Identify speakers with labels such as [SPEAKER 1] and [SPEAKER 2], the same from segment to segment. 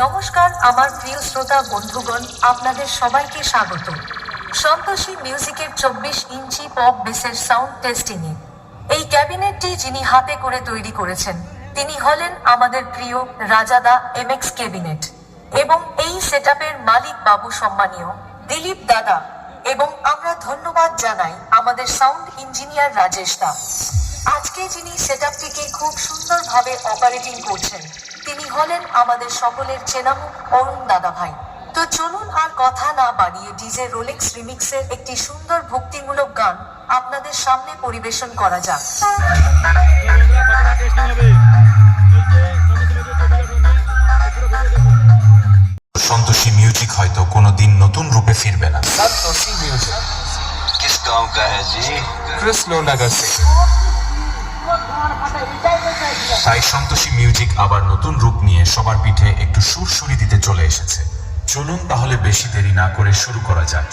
[SPEAKER 1] নমস্কার আমার প্রিয় শ্রোতা বন্ধুগণ, আপনাদের সবাইকে স্বাগত সন্তোষী মিউজিকের 24 ইঞ্চি পপ বেসের সাউন্ড টেস্টিংয়ে। এই ক্যাবিনেটটি যিনি হাতে করে তৈরি করেছেন তিনি হলেন আমাদের প্রিয় রাজাদা এমএক্স ক্যাবিনেট, এবং এই সেটআপের মালিক বাবু সম্মানীয় দিলীপ দাদা, এবং আমরা ধন্যবাদ জানাই আমাদের সাউন্ড ইঞ্জিনিয়ার রাজেশ দা। আজকে যিনি সেটআপটিকে খুব সুন্দরভাবে অপারেটিং করছেন তিনি হলেন আমাদের সকলের চেনামুখ অরুণ দাদা ভাই। তো চলুন আর কথা না বাড়িয়ে ডিজে রোলেক্স রিমিক্সের একটি সুন্দর ভক্তিমূলক গান আপনাদের সামনে পরিবেশন করা যাক।
[SPEAKER 2] संतोषी म्यूजिक হয়তো কোনোদিন নতুন রূপে ফিরবে না।
[SPEAKER 3] संतोषी म्यूजिक
[SPEAKER 4] किस गांव का है जी?
[SPEAKER 3] कृष्णनगर से।
[SPEAKER 2] তাই সন্তোষী মিউজিক আবার নতুন রূপ নিয়ে সবার পিঠে একটু সুরসুরি দিতে চলে এসেছে। চলুন তাহলে বেশি দেরি না করে শুরু করা যাক।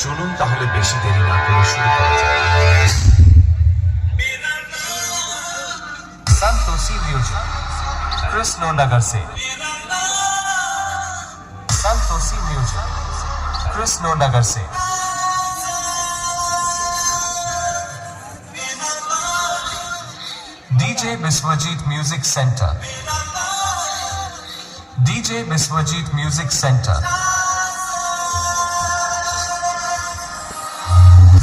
[SPEAKER 3] संतोषी म्यूजिक कृष्णनगर से। संतोषी म्यूजिक कृष्णनगर से। DJ Vishwajit music centre. DJ Vishwajit music centre.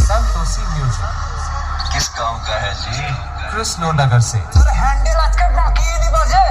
[SPEAKER 3] Santoshi music
[SPEAKER 4] किस गांव का है जी?
[SPEAKER 3] कृष्णनगर से।
[SPEAKER 4] हैंडल আজকে বাকিয়ে দিবা যে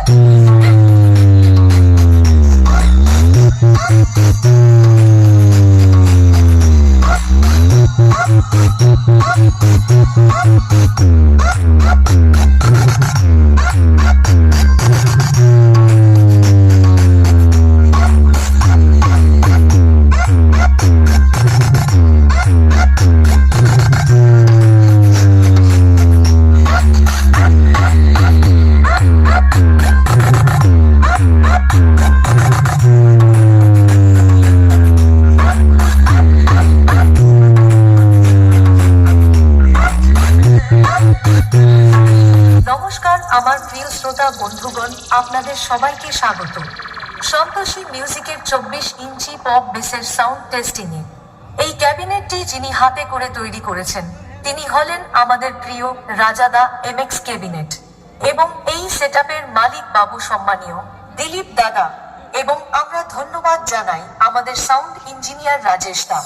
[SPEAKER 1] নমস্কার আমার প্রিয় শ্রোতা বন্ধুগণ, আপনাদের সবাইকে স্বাগত সন্তোষী মিউজিকের 24 ইঞ্চি পপ বেসের সাউন্ড টেস্টিংয়ে। এই ক্যাবিনেটটি যিনি হাতে করে তৈরি করেছেন তিনি হলেন আমাদের প্রিয় রাজাদা এমএক্স ক্যাবিনেট, এবং এই সেটআপের মালিক বাবু সম্মানীয় দিলীপ দাদা, এবং আমরা ধন্যবাদ জানাই আমাদের সাউন্ড ইঞ্জিনিয়ার রাজেশ দা।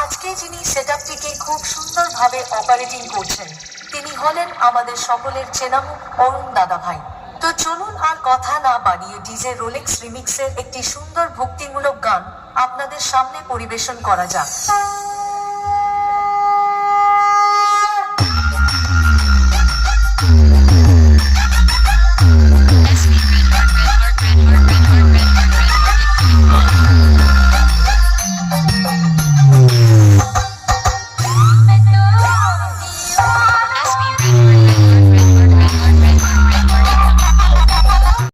[SPEAKER 1] আজকে যিনি সেটআপটিকে খুব সুন্দরভাবে অপারেটিং করছেন তিনি হলেন আমাদের সকলের চেনামুখ অরুণ দাদা ভাই। তো চলুন আর কথা না বাড়িয়ে ডিজে রোলেক্স রিমিক্সের একটি সুন্দর ভক্তিমূলক গান আপনাদের সামনে পরিবেশন করা যাক।